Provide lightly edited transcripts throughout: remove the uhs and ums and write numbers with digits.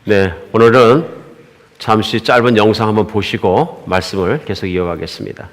네, 오늘은 잠시 짧은 영상 한번 보시고 말씀을 계속 이어가겠습니다.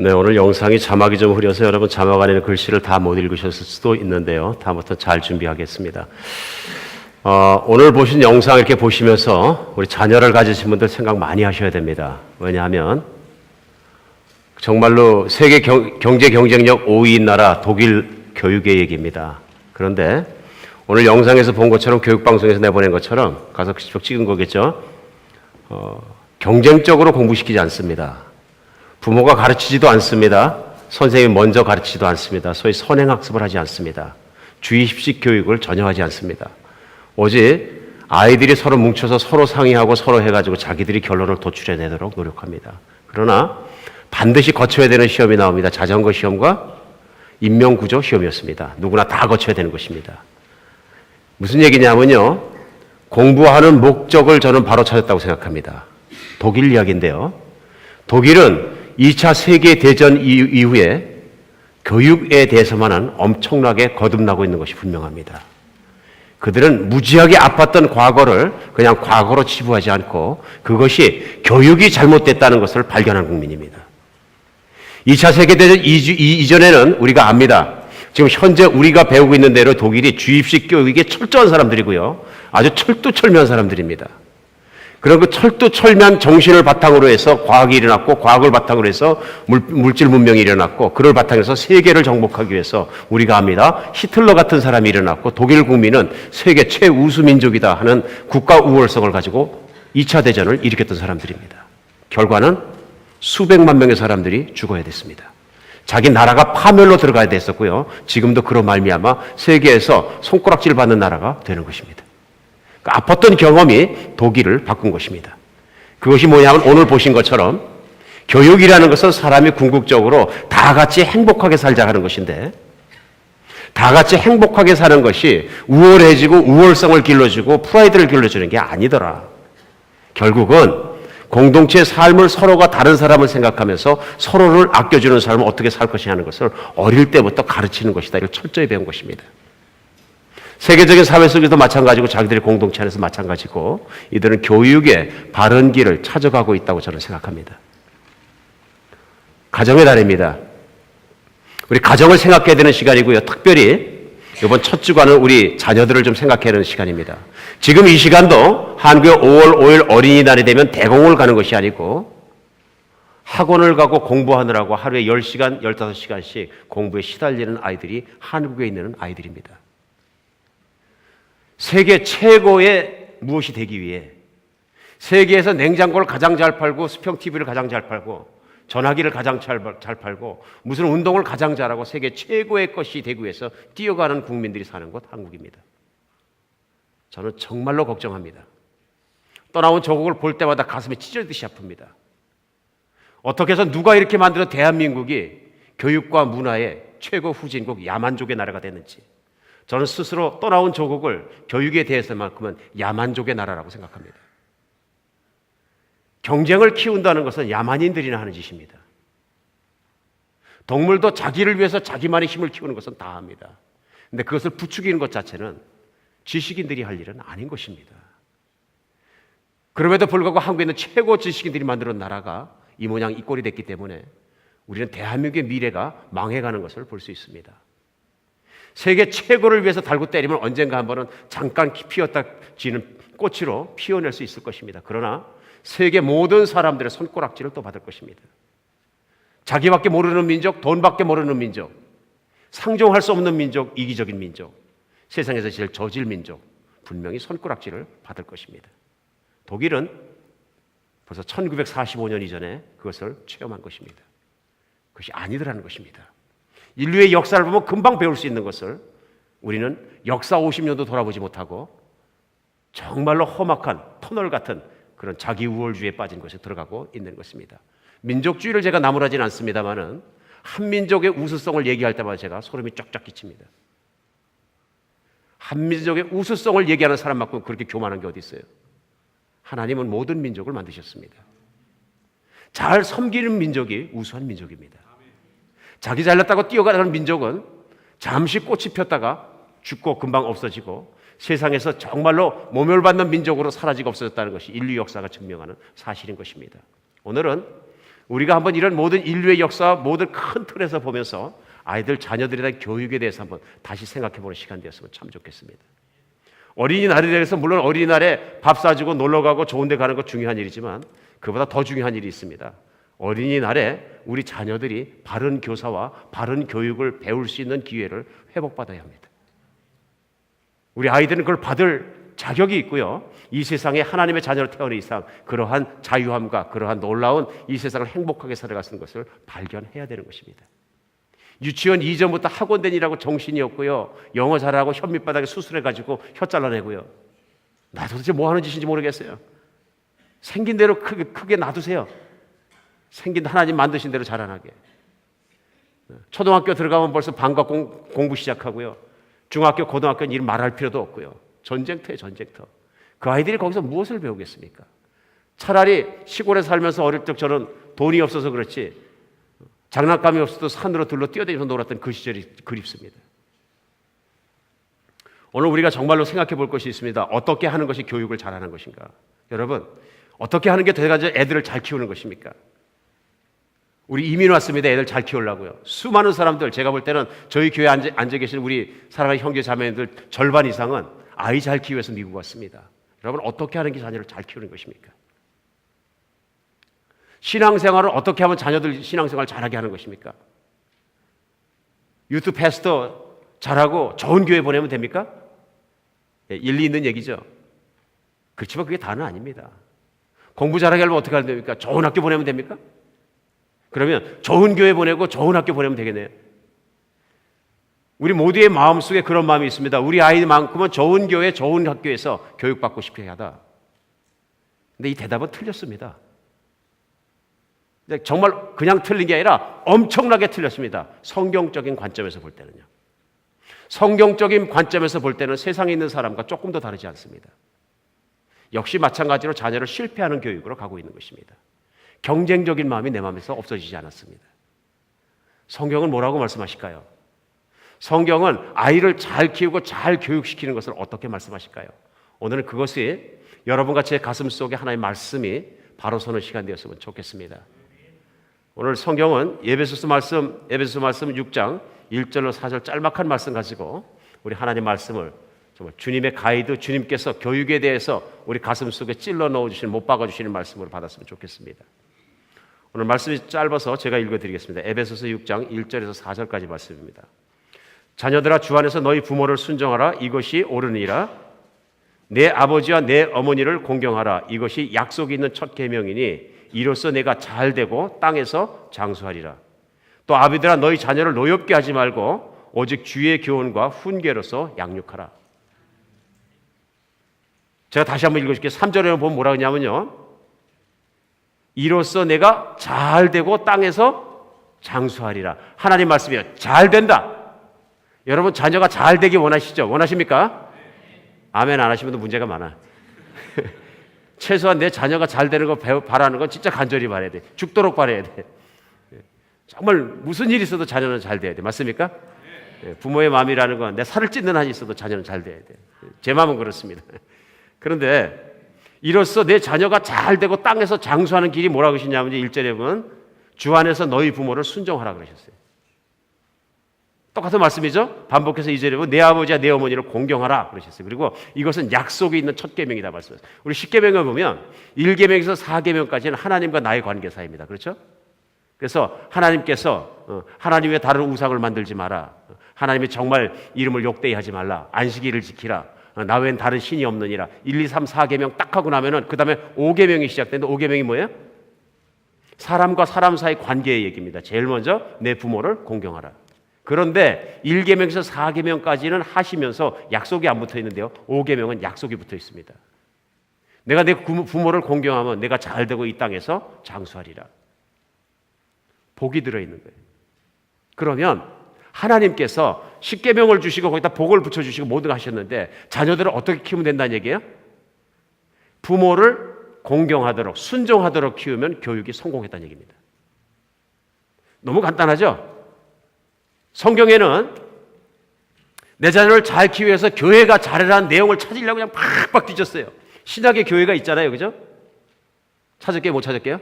네, 오늘 영상이 자막이 좀 흐려서 여러분 자막 안에는 글씨를 다 못 읽으셨을 수도 있는데요. 다음부터 잘 준비하겠습니다. 오늘 보신 영상 이렇게 보시면서 우리 자녀를 가지신 분들 생각 많이 하셔야 됩니다. 왜냐하면 정말로 세계 경제 경쟁력 5위인 나라 독일 교육의 얘기입니다. 그런데 오늘 영상에서 본 것처럼 교육방송에서 내보낸 것처럼 가서 직접 찍은 거겠죠. 경쟁적으로 공부시키지 않습니다. 부모가 가르치지도 않습니다. 선생님이 먼저 가르치지도 않습니다. 소위 선행학습을 하지 않습니다. 주입식 교육을 전혀 하지 않습니다. 오직 아이들이 서로 뭉쳐서 서로 상의하고 서로 해가지고 자기들이 결론을 도출해내도록 노력합니다. 그러나 반드시 거쳐야 되는 시험이 나옵니다. 자전거 시험과 인명구조 시험이었습니다. 누구나 다 거쳐야 되는 것입니다. 무슨 얘기냐면요. 공부하는 목적을 저는 바로 찾았다고 생각합니다. 독일 이야기인데요. 독일은 2차 세계대전 이후에 교육에 대해서만은 엄청나게 거듭나고 있는 것이 분명합니다. 그들은 무지하게 아팠던 과거를 그냥 과거로 치부하지 않고 그것이 교육이 잘못됐다는 것을 발견한 국민입니다. 2차 세계대전 이전에는 우리가 압니다. 지금 현재 우리가 배우고 있는 대로 독일이 주입식 교육에 철저한 사람들이고요. 아주 철두철미한 사람들입니다. 그런 그 철두철미한 정신을 바탕으로 해서 과학이 일어났고 과학을 바탕으로 해서 물질 문명이 일어났고 그걸 바탕으로 해서 세계를 정복하기 위해서 우리가 압니다. 히틀러 같은 사람이 일어났고 독일 국민은 세계 최우수 민족이다 하는 국가 우월성을 가지고 2차 대전을 일으켰던 사람들입니다. 결과는 수백만 명의 사람들이 죽어야 됐습니다. 자기 나라가 파멸로 들어가야 됐었고요. 지금도 그로 말미암아 세계에서 손가락질 받는 나라가 되는 것입니다. 아팠던 경험이 독일을 바꾼 것입니다. 그것이 뭐냐면 오늘 보신 것처럼 교육이라는 것은 사람이 궁극적으로 다 같이 행복하게 살자 하는 것인데 다 같이 행복하게 사는 것이 우월해지고 우월성을 길러주고 프라이드를 길러주는 게 아니더라. 결국은 공동체의 삶을 서로가 다른 사람을 생각하면서 서로를 아껴주는 삶을 어떻게 살 것이냐 하는 것을 어릴 때부터 가르치는 것이다. 이걸 철저히 배운 것입니다. 세계적인 사회 속에도 마찬가지고 자기들의 공동체 안에서 마찬가지고 이들은 교육의 바른 길을 찾아가고 있다고 저는 생각합니다. 가정의 달입니다. 우리 가정을 생각해야 되는 시간이고요. 특별히 이번 첫 주간은 우리 자녀들을 좀 생각해야 하는 시간입니다. 지금 이 시간도 한국의 5월 5일 어린이날이 되면 대공을 가는 것이 아니고 학원을 가고 공부하느라고 하루에 10시간, 15시간씩 공부에 시달리는 아이들이 한국에 있는 아이들입니다. 세계 최고의 무엇이 되기 위해 세계에서 냉장고를 가장 잘 팔고 수평 TV를 가장 잘 팔고 전화기를 가장 잘 팔고 무슨 운동을 가장 잘하고 세계 최고의 것이 되기 위해서 뛰어가는 국민들이 사는 곳 한국입니다. 저는 정말로 걱정합니다. 떠나온 조국을 볼 때마다 가슴이 찢어지듯이 아픕니다. 어떻게 해서 누가 이렇게 만들어 대한민국이 교육과 문화의 최고 후진국 야만족의 나라가 됐는지 저는 스스로 떠나온 조국을 교육에 대해서만큼은 야만족의 나라라고 생각합니다. 경쟁을 키운다는 것은 야만인들이나 하는 짓입니다. 동물도 자기를 위해서 자기만의 힘을 키우는 것은 다 합니다. 그런데 그것을 부추기는 것 자체는 지식인들이 할 일은 아닌 것입니다. 그럼에도 불구하고 한국에 있는 최고 지식인들이 만들어 나라가 이 모양 이 꼴이 됐기 때문에 우리는 대한민국의 미래가 망해가는 것을 볼 수 있습니다. 세계 최고를 위해서 달고 때리면 언젠가 한 번은 잠깐 피었다 지는 꽃으로 피어낼 수 있을 것입니다. 그러나 세계 모든 사람들의 손가락질을 또 받을 것입니다. 자기밖에 모르는 민족, 돈밖에 모르는 민족, 상종할 수 없는 민족, 이기적인 민족, 세상에서 제일 저질 민족, 분명히 손가락질을 받을 것입니다. 독일은 벌써 1945년 이전에 그것을 체험한 것입니다. 그것이 아니더라는 것입니다. 인류의 역사를 보면 금방 배울 수 있는 것을 우리는 역사 50년도 돌아보지 못하고 정말로 험악한 터널 같은 그런 자기 우월주의에 빠진 것에 들어가고 있는 것입니다. 민족주의를 제가 나무라지는 않습니다만은 한민족의 우수성을 얘기할 때마다 제가 소름이 쫙쫙 끼칩니다. 한민족의 우수성을 얘기하는 사람만큼 그렇게 교만한 게 어디 있어요? 하나님은 모든 민족을 만드셨습니다. 잘 섬기는 민족이 우수한 민족입니다. 자기 잘났다고 뛰어가는 민족은 잠시 꽃이 폈다가 죽고 금방 없어지고 세상에서 정말로 모멸받는 민족으로 사라지고 없어졌다는 것이 인류 역사가 증명하는 사실인 것입니다. 오늘은 우리가 한번 이런 모든 인류의 역사 모든 큰 틀에서 보면서 아이들 자녀들에 대한 교육에 대해서 한번 다시 생각해보는 시간 되었으면 참 좋겠습니다. 어린이날에 대해서 물론 어린이날에 밥 사주고 놀러 가고 좋은 데 가는 거 중요한 일이지만 그보다 더 중요한 일이 있습니다. 어린이날에 우리 자녀들이 바른 교사와 바른 교육을 배울 수 있는 기회를 회복받아야 합니다. 우리 아이들은 그걸 받을 자격이 있고요. 이 세상에 하나님의 자녀로 태어난 이상 그러한 자유함과 그러한 놀라운 이 세상을 행복하게 살아갈 수 있는 것을 발견해야 되는 것입니다. 유치원 이전부터 학원 다니라고 정신이 없고요. 영어 잘하고 혀 밑바닥에 수술해가지고 혀 잘라내고요. 나 도대체 뭐 하는 짓인지 모르겠어요. 생긴 대로 크게 놔두세요. 생긴 하나님 만드신 대로 자라나게. 초등학교 들어가면 벌써 방과 공부 시작하고요. 중학교, 고등학교는 일 말할 필요도 없고요. 전쟁터예요, 전쟁터. 그 아이들이 거기서 무엇을 배우겠습니까? 차라리 시골에 살면서 어릴 적 저는 돈이 없어서 그렇지 장난감이 없어도 산으로 둘러 뛰어다니면서 놀았던 그 시절이 그립습니다. 오늘 우리가 정말로 생각해 볼 것이 있습니다. 어떻게 하는 것이 교육을 잘하는 것인가? 여러분, 어떻게 하는 게 돼가지고 애들을 잘 키우는 것입니까? 우리 이민 왔습니다. 애들 잘 키우려고요. 수많은 사람들, 제가 볼 때는 저희 교회에 앉아 계신 우리 사랑하는 형제 자매들 절반 이상은 아이 잘 키우기 위해서 미국 왔습니다. 여러분, 어떻게 하는 게 자녀를 잘 키우는 것입니까? 신앙생활을 어떻게 하면 자녀들 신앙생활 잘하게 하는 것입니까? 유트 패스터 잘하고 좋은 교회 보내면 됩니까? 일리 있는 얘기죠. 그렇지만 그게 다는 아닙니다. 공부 잘하게 하려면 어떻게 하면 됩니까? 좋은 학교 보내면 됩니까? 그러면 좋은 교회 보내고 좋은 학교 보내면 되겠네요. 우리 모두의 마음속에 그런 마음이 있습니다. 우리 아이만큼은 좋은 교회, 좋은 학교에서 교육받고 싶게 하다. 근데 이 대답은 틀렸습니다. 정말 그냥 틀린 게 아니라 엄청나게 틀렸습니다. 성경적인 관점에서 볼 때는요. 성경적인 관점에서 볼 때는 세상에 있는 사람과 조금 더 다르지 않습니다. 역시 마찬가지로 자녀를 실패하는 교육으로 가고 있는 것입니다. 경쟁적인 마음이 내 마음에서 없어지지 않았습니다. 성경은 뭐라고 말씀하실까요? 성경은 아이를 잘 키우고 잘 교육시키는 것을 어떻게 말씀하실까요? 오늘은 그것이 여러분과 제 가슴 속에 하나의 말씀이 바로 서는 시간 되었으면 좋겠습니다. 오늘 성경은 에베소서 말씀 6장 1절로 4절 짤막한 말씀 가지고 우리 하나님 말씀을 정말 주님의 가이드, 주님께서 교육에 대해서 우리 가슴 속에 찔러 넣어주시는, 못 박아주시는 말씀으로 받았으면 좋겠습니다. 오늘 말씀이 짧아서 제가 읽어드리겠습니다. 에베소서 6장 1절에서 4절까지 말씀입니다. 자녀들아, 주 안에서 너희 부모를 순종하라. 이것이 옳으니라. 내 아버지와 내 어머니를 공경하라. 이것이 약속이 있는 첫 계명이니 이로써 내가 잘되고 땅에서 장수하리라. 또 아비들아, 너희 자녀를 노엽게 하지 말고 오직 주의 교훈과 훈계로서 양육하라. 제가 다시 한번 읽어줄게요. 3절에 보면 뭐라 그러냐면요, 이로써 내가 잘되고 땅에서 장수하리라. 하나님 말씀이에요. 잘된다. 여러분, 자녀가 잘되기 원하시죠? 원하십니까? 아멘 안 하시면 문제가 많아. 최소한 내 자녀가 잘되는 거 바라는 건 진짜 간절히 바라야 돼. 죽도록 바라야 돼. 정말 무슨 일이 있어도 자녀는 잘 돼야 돼. 맞습니까? 부모의 마음이라는 건 내 살을 찢는 한이 있어도 자녀는 잘 돼야 돼. 제 마음은 그렇습니다. 그런데 이로써 내 자녀가 잘 되고 땅에서 장수하는 길이 뭐라고 하시냐면 1절에 보면 주 안에서 너희 부모를 순종하라 그러셨어요. 똑같은 말씀이죠. 반복해서 2절에 보면 내 아버지와 내 어머니를 공경하라 그러셨어요. 그리고 이것은 약속이 있는 첫 계명이다 말씀하셨어요. 우리 10계명을 보면 1계명에서 4계명까지는 하나님과 나의 관계 사이입니다. 그렇죠? 그래서 하나님께서 하나님 외에 다른 우상을 만들지 마라. 하나님의 정말 이름을 욕되이 하지 말라. 안식일을 지키라. 나 외엔 다른 신이 없느니라. 1, 2, 3, 4계명 딱 하고 나면은 그 다음에 5계명이 시작되는데 5계명이 뭐예요? 사람과 사람 사이 관계의 얘기입니다. 제일 먼저 내 부모를 공경하라. 그런데 1계명에서 4계명까지는 하시면서 약속이 안 붙어 있는데요. 5계명은 약속이 붙어 있습니다. 내가 내 부모를 공경하면 내가 잘 되고 이 땅에서 장수하리라. 복이 들어있는 거예요. 그러면 하나님께서 10계명을 주시고 거기다 복을 붙여주시고 모든 거 하셨는데 자녀들을 어떻게 키우면 된다는 얘기예요? 부모를 공경하도록 순종하도록 키우면 교육이 성공했다는 얘기입니다. 너무 간단하죠? 성경에는 내 자녀를 잘 키우기 위해서 교회가 잘해라는 내용을 찾으려고 그냥 팍팍 뒤졌어요. 신약의 교회가 있잖아요. 그죠? 찾을게요? 못 찾을게요?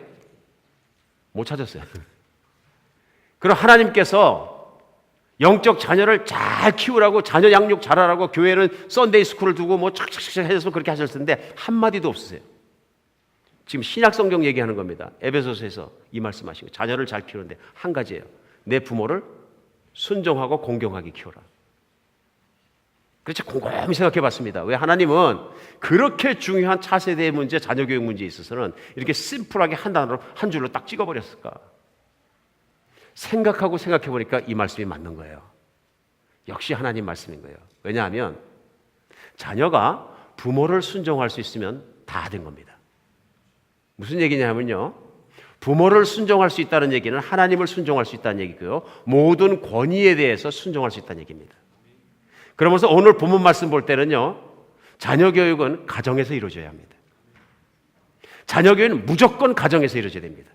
못 찾았어요. 그럼 하나님께서 영적 자녀를 잘 키우라고, 자녀 양육 잘하라고 교회는 썬데이 스쿨을 두고 뭐 착착착 해서 그렇게 하셨을 텐데 한마디도 없으세요. 지금 신약 성경 얘기하는 겁니다. 에베소서에서 이 말씀하시고 자녀를 잘 키우는데 한 가지예요. 내 부모를 순종하고 공경하게 키워라. 그렇지, 곰곰이 생각해 봤습니다. 왜 하나님은 그렇게 중요한 차세대의 문제, 자녀교육 문제에 있어서는 이렇게 심플하게 한 단어로, 한 줄로 딱 찍어버렸을까? 생각하고 생각해 보니까 이 말씀이 맞는 거예요. 역시 하나님 말씀인 거예요. 왜냐하면 자녀가 부모를 순종할 수 있으면 다 된 겁니다. 무슨 얘기냐면요, 부모를 순종할 수 있다는 얘기는 하나님을 순종할 수 있다는 얘기고요, 모든 권위에 대해서 순종할 수 있다는 얘기입니다. 그러면서 오늘 본문 말씀 볼 때는요, 자녀 교육은 가정에서 이루어져야 합니다. 자녀 교육은 무조건 가정에서 이루어져야 됩니다.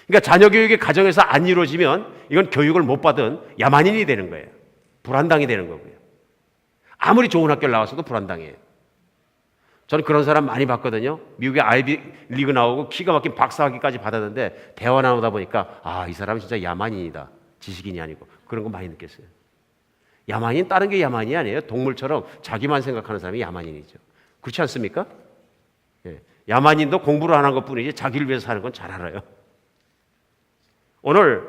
그러니까 자녀 교육이 가정에서 안 이루어지면 이건 교육을 못 받은 야만인이 되는 거예요. 불안당이 되는 거고요. 아무리 좋은 학교를 나와서도 불안당해요. 저는 그런 사람 많이 봤거든요. 미국의 아이비 리그 나오고 기가 막힌 박사학위까지 받았는데 대화 나오다 보니까 이 사람은 진짜 야만인이다. 지식인이 아니고. 그런 거 많이 느꼈어요. 야만인, 다른 게 야만이 아니에요. 동물처럼 자기만 생각하는 사람이 야만인이죠. 그렇지 않습니까? 예. 야만인도 공부를 안 한 것뿐이지 자기를 위해서 사는 건 잘 알아요. 오늘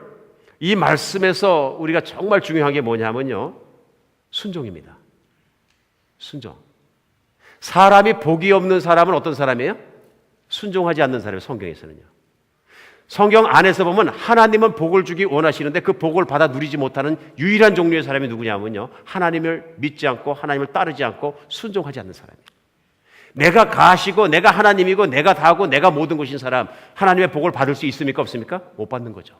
이 말씀에서 우리가 정말 중요한 게 뭐냐면요, 순종입니다. 순종. 사람이 복이 없는 사람은 어떤 사람이에요? 순종하지 않는 사람이에요. 성경에서는요. 성경 안에서 보면 하나님은 복을 주기 원하시는데 그 복을 받아 누리지 못하는 유일한 종류의 사람이 누구냐면요, 하나님을 믿지 않고 하나님을 따르지 않고 순종하지 않는 사람이에요. 내가 가시고 내가 하나님이고 내가 다 하고 내가 모든 것인 사람, 하나님의 복을 받을 수 있습니까? 없습니까? 못 받는 거죠.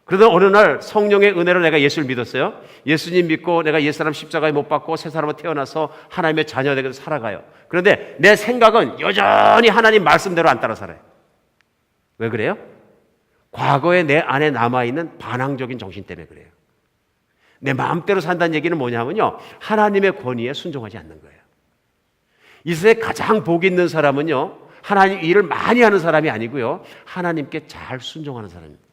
그러던 어느 날 성령의 은혜로 내가 예수를 믿었어요. 예수님 믿고 내가 옛사람 십자가에 못 박고 새 사람으로 태어나서 하나님의 자녀 되게 살아가요. 그런데 내 생각은 여전히 하나님 말씀대로 안 따라 살아요. 왜 그래요? 과거에 내 안에 남아있는 반항적인 정신 때문에 그래요. 내 마음대로 산다는 얘기는 뭐냐면요, 하나님의 권위에 순종하지 않는 거예요. 이 세상에 가장 복 있는 사람은요, 하나님 일을 많이 하는 사람이 아니고요, 하나님께 잘 순종하는 사람입니다.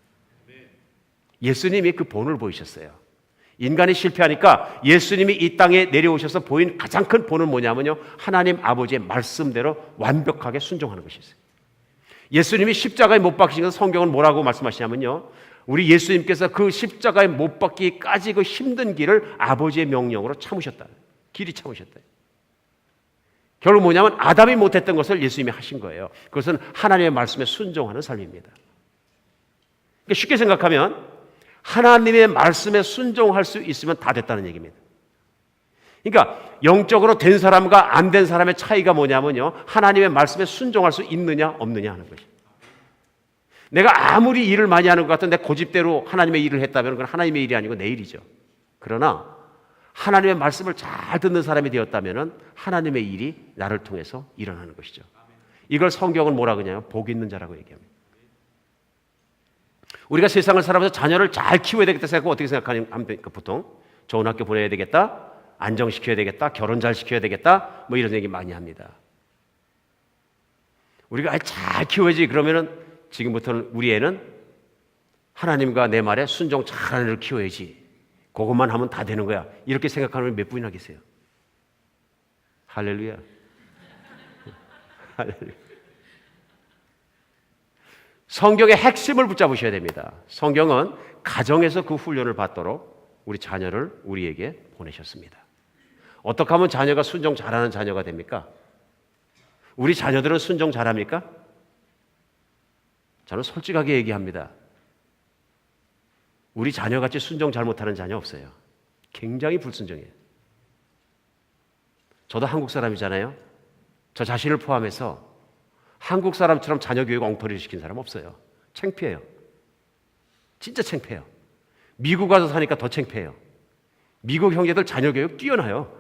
예수님이 그 본을 보이셨어요. 인간이 실패하니까 예수님이 이 땅에 내려오셔서 보인 가장 큰 본은 뭐냐면요, 하나님 아버지의 말씀대로 완벽하게 순종하는 것이었어요. 예수님이 십자가에 못 박히신 것은 성경은 뭐라고 말씀하시냐면요, 우리 예수님께서 그 십자가에 못 박기까지 그 힘든 길을 아버지의 명령으로 참으셨다. 길이 참으셨다. 결국 뭐냐면 아담이 못했던 것을 예수님이 하신 거예요. 그것은 하나님의 말씀에 순종하는 삶입니다. 그러니까 쉽게 생각하면 하나님의 말씀에 순종할 수 있으면 다 됐다는 얘기입니다. 그러니까 영적으로 된 사람과 안 된 사람의 차이가 뭐냐면요, 하나님의 말씀에 순종할 수 있느냐 없느냐 하는 것이에요. 내가 아무리 일을 많이 하는 것 같은 내 고집대로 하나님의 일을 했다면 그건 하나님의 일이 아니고 내 일이죠. 그러나 하나님의 말씀을 잘 듣는 사람이 되었다면 하나님의 일이 나를 통해서 일어나는 것이죠. 이걸 성경은 뭐라 그러냐면 복 있는 자라고 얘기합니다. 우리가 세상을 살아가면서 자녀를 잘 키워야 되겠다 생각하고 어떻게 생각합니까? 보통 좋은 학교 보내야 되겠다, 안정시켜야 되겠다, 결혼 잘 시켜야 되겠다, 뭐 이런 얘기 많이 합니다. 우리가 잘 키워야지 그러면은 지금부터는 우리 애는 하나님과 내 말에 순종 잘하는 애를 키워야지, 그것만 하면 다 되는 거야, 이렇게 생각하는 몇 분이나 계세요? 할렐루야. 할렐루야. 성경의 핵심을 붙잡으셔야 됩니다. 성경은 가정에서 그 훈련을 받도록 우리 자녀를 우리에게 보내셨습니다. 어떻게 하면 자녀가 순종 잘하는 자녀가 됩니까? 우리 자녀들은 순종 잘합니까? 저는 솔직하게 얘기합니다. 우리 자녀같이 순종 잘못하는 자녀 없어요. 굉장히 불순종해요. 저도 한국 사람이잖아요. 저 자신을 포함해서 한국 사람처럼 자녀 교육 엉터리를 시킨 사람 없어요. 창피해요. 진짜 창피해요. 미국 가서 사니까 더 창피해요. 미국 형제들 자녀 교육 뛰어나요.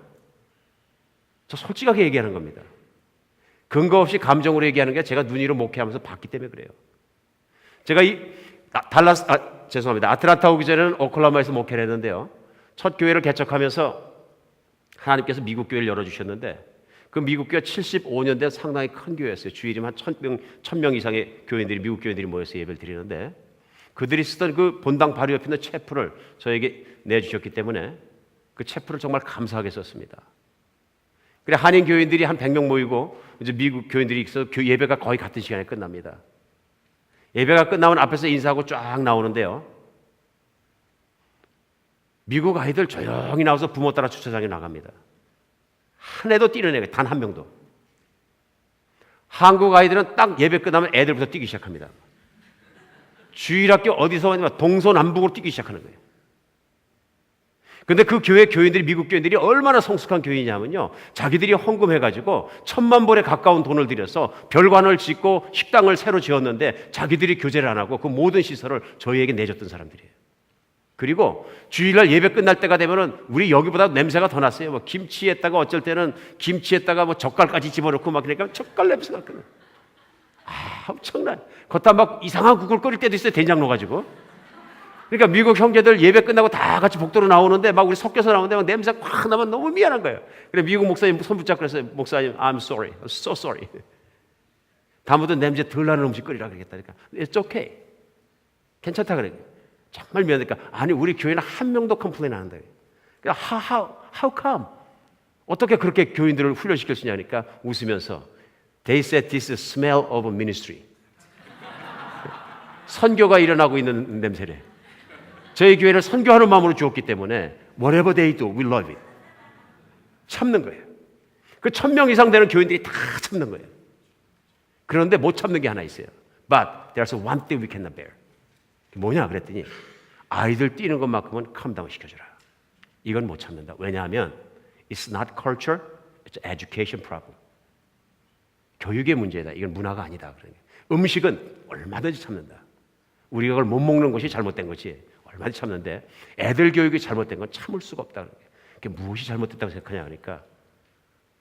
저 솔직하게 얘기하는 겁니다. 근거 없이 감정으로 얘기하는 게 제가 눈이로 목회하면서 봤기 때문에 그래요. 제가 아틀란타 오기 전에는 오클라호마에서 목회를 했는데요. 첫 교회를 개척하면서 하나님께서 미국 교회를 열어주셨는데 그 미국 교회 75년 된 상당히 큰 교회였어요. 주일이면 한 1,000명 이상의 교인들이, 미국 교인들이 모여서 예배를 드리는데 그들이 쓰던 그 본당 바로 옆에 있는 채플을 저에게 내주셨기 때문에 그 채플을 정말 감사하게 썼습니다. 그래 한인 교인들이 한 100명 모이고 이제 미국 교인들이 있어서 예배가 거의 같은 시간에 끝납니다. 예배가 끝나면 앞에서 인사하고 쫙 나오는데요. 미국 아이들 조용히 나와서 부모 따라 주차장에 나갑니다. 한 애도 뛰는 애가 단 한 명도. 한국 아이들은 딱 예배 끝나면 애들부터 뛰기 시작합니다. 주일학교 어디서 동서남북으로 뛰기 시작하는 거예요. 근데 그 교회 교인들이, 미국 교인들이 얼마나 성숙한 교인이냐면요, 자기들이 헌금해가지고 1,000만 불에 가까운 돈을 들여서 별관을 짓고 식당을 새로 지었는데 자기들이 교제를 안 하고 그 모든 시설을 저희에게 내줬던 사람들이에요. 그리고 주일날 예배 끝날 때가 되면은 우리 여기보다 냄새가 더 났어요. 뭐 김치에다가 어쩔 때는 김치에다가 뭐 젓갈까지 집어넣고 막 그러니까 젓갈 냄새가 나거든요. 엄청난. 걷다 막 이상한 국을 끓일 때도 있어요. 된장 넣어가지고. 그러니까 미국 형제들 예배 끝나고 다 같이 복도로 나오는데 막 우리 섞여서 나오는데 막 냄새가 확 나면 너무 미안한 거예요. 그래 미국 목사님 손 붙잡고 그랬어요. 목사님, I'm sorry, I'm so sorry. 다음부터 냄새 덜 나는 음식 끓이라 그러겠다. 그러니까 it's okay. 괜찮다 그래요. 정말 미안하니까 아니 우리 교회는 한 명도 컴플레인 안 한다. 그러니까 how come? 어떻게 그렇게 교인들을 훈련시킬 수 있냐니까 웃으면서 They said this is smell of ministry. 선교가 일어나고 있는 냄새래. 저희 교회를 선교하는 마음으로 주었기 때문에 whatever they do, we love it. 참는 거예요. 그 1,000명 이상 되는 교인들이 다 참는 거예요. 그런데 못 참는 게 하나 있어요. But there's one thing we cannot bear. 뭐냐 그랬더니 아이들 뛰는 것만큼은 캄다운 시켜주라. 이건 못 참는다. 왜냐하면 it's not culture, it's education problem. 교육의 문제다. 이건 문화가 아니다. 음식은 얼마든지 참는다. 우리가 그걸 못 먹는 것이 잘못된 것이 얼마든지 참는데 애들 교육이 잘못된 건 참을 수가 없다. 그게 무엇이 잘못됐다고 생각하냐 그러니까